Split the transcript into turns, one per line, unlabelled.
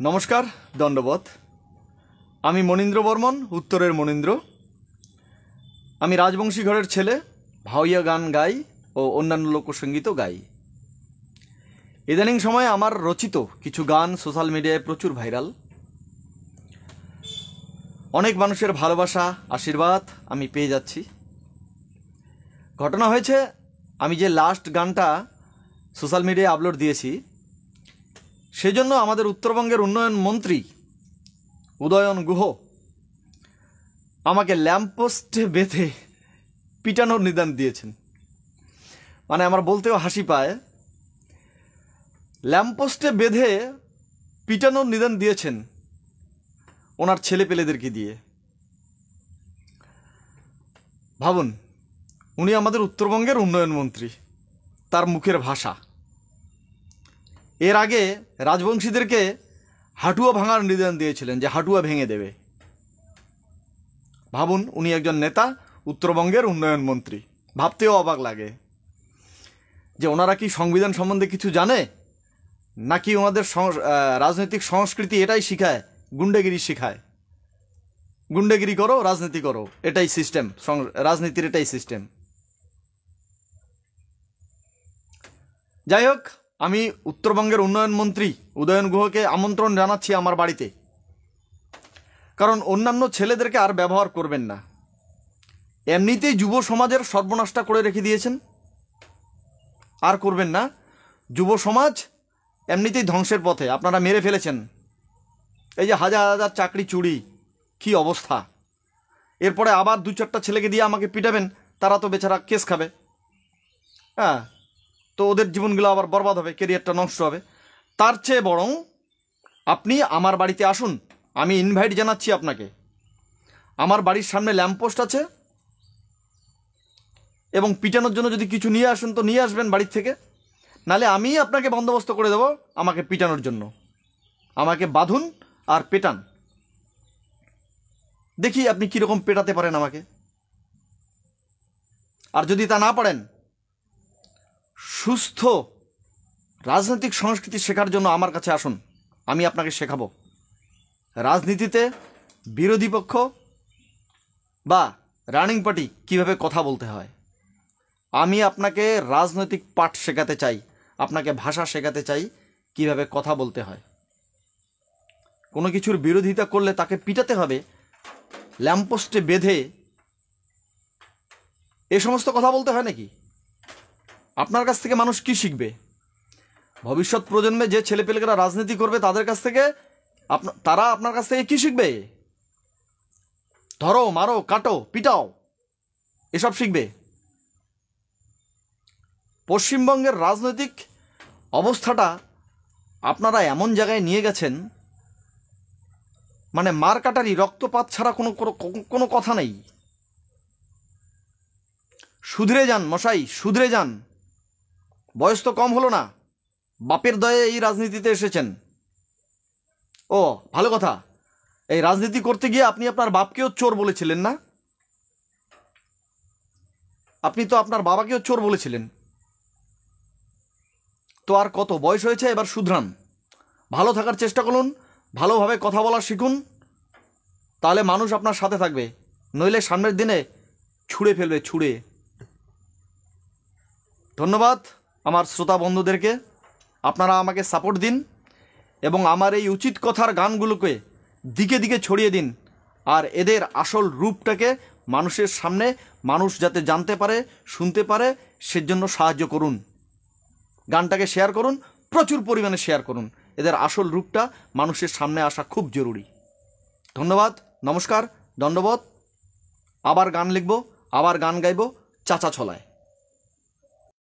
नमस्कार दंडवत। आमी मनीन्द्र बर्मन, उत्तरेर मनीन्द्र। आमी राजबंशी घरेर छेले, भावैया गान गाई और अन्यान्य लोकसंगीतও गाई। इदानीं समय आमार रचित किछु गान सोशल मीडियाय प्रचुर भाइराल। अनेक मानुषेर भालोबासा आशीर्वाद आमी पेये जाচ্ছি। घटना হয়েছে आमी जे लास्ट गानटा सोशल मीडियाय आपलोड दिएছি सेजন্য आमादेर उत्तरबंगेर उन्नयन मंत्री उदयन गुह आमाके लैम्पपोस्टे बेधे पिटानोर निदान दिएছেন। माने आमार बोलतेও हासि पाय। लैम्पपोस्टे बेधे पिटानोर निदान दिएছেন ओनार छेलेपेलेदेरके दिए। भाबुन उनी आमादेर उत्तरबंगेर उन्नयन मंत्री, तार मुखेर भाषा। एर आगे राजबंशीदेरके हाटुआ भांगार निदान दिएছিলেন जे हाटुआ भेंगे देवे। भाबुन उनी एकजन नेता, उत्तरबंगेर उन्नयन मंत्री। भाबतेও अबाक लागे जे ओनारा कि संविधान सम्बन्धे किछु जाने नाकि ओनादेर राजनैतिक संस्कृति एटाई शिखाय, गुंडागिरी शिखाय। गुंडागिरी करो, राजनीति करो, एटाई सिस्टेम, राजनीतिर एटाई सिस्टेम। যাই হোক, আমি উত্তরবঙ্গের উন্নয়ন মন্ত্রী উদয়ন গুহকে আমন্ত্রণ জানাচ্ছি আমার বাড়িতে। কারণ অন্যান্য ছেলেদেরকে আর ব্যবহার করবেন না। এমনিতেই যুব সমাজের সর্বনাশটা করে রেখে দিয়েছেন, আর করবেন না। যুব সমাজ এমনিতেই ধ্বংসের পথে, আপনারা মেরে ফেলেছেন। এই যে হাজার হাজার চাকরি চুরি, কি অবস্থা। এরপরে আবার দু চারটা ছেলেকে দিয়ে আমাকে পিটাবেন, তারা তো বেচারা কেস খাবে। হ্যাঁ, তো ওদের জীবনগুলো আবার বরবাদ হবে, ক্যারিয়ারটা নষ্ট হবে। তার চেয়ে বরং আপনি আমার বাড়িতে আসুন, আমি ইনভাইট জানাচ্ছি আপনাকে। আমার বাড়ির সামনে ল্যাম্পপোস্ট আছে, এবং পিটানোর জন্য যদি কিছু নিয়ে আসুন তো নিয়ে আসবেন বাড়ির থেকে, নালে আমি আপনাকে বন্দোবস্ত করে দেব আমাকে পিটানোর জন্য। আমাকে বাঁধুন আর পেটান, দেখি আপনি কীরকম পেটাতে পারেন আমাকে। আর যদি তা না পারেন, সুস্থ রাজনৈতিক সংস্কৃতি শেখার জন্য আমার কাছে আসুন, আমি আপনাকে শেখাবো রাজনীতিতে বিরোধী পক্ষ বা রানিং পার্টি কিভাবে কথা বলতে হয়। আমি আপনাকে রাজনৈতিক পাঠ শেখাতে চাই, আপনাকে ভাষা শেখাতে চাই, কিভাবে কথা বলতে হয়। কোনো কিছুর বিরোধিতা করলে তাকে পিটাতে হবে, ল্যাম্পপোস্টে বেঁধে এ সমস্ত কথা বলতে হয় নাকি? আপনার কাছ থেকে মানুষ কি শিখবে? ভবিষ্যৎ প্রজন্মে যে ছেলেপেলেরা রাজনীতি করবে তাদের কাছ থেকে তারা আপনার কাছ থেকে কি শিখবে? ধরো, মারো, কাটো, পিটাও, এসব শিখবে। পশ্চিমবঙ্গের রাজনৈতিক অবস্থাটা আপনারা এমন জায়গায় নিয়ে গেছেন, মানে মার কাটারি, রক্তপাত ছাড়া কোনো কথা নেই। শুধরে যান মশাই, শুধরে যান। বয়স তো কম হলো না, বাপের দয়ে এই রাজনীতিতে এসেছেন। ও ভালো কথা, এই রাজনীতি করতে গিয়ে আপনি আপনার বাপকেও চোর বলেছিলেন না? আপনি তো আপনার বাবাকেও চোর বলেছিলেন। তো আর কত, বয়স হয়েছে, এবার শুধরান, ভালো থাকার চেষ্টা করুন, ভালোভাবে কথা বলা শিখুন, তাহলে মানুষ আপনার সাথে থাকবে। নইলে সামনের দিনে ছুঁড়ে ফেলবে, ছুঁড়ে। ধন্যবাদ আমার শ্রোতা বন্ধুদেরকে, আপনারা আমাকে সাপোর্ট দিন এবং আমার এই উচিত কথার গানগুলোকে দিকে দিকে ছড়িয়ে দিন। আর এদের আসল রূপটাকে মানুষের সামনে, মানুষ যাতে জানতে পারে, শুনতে পারে, সেজন্য সাহায্য করুন। গানটাকে শেয়ার করুন, প্রচুর পরিমাণে শেয়ার করুন। এদের আসল রূপটা মানুষের সামনে আসা খুব জরুরি। ধন্যবাদ, নমস্কার, দণ্ডবত। আবার গান লিখব, আবার গান গাইব চাচা ছলায়।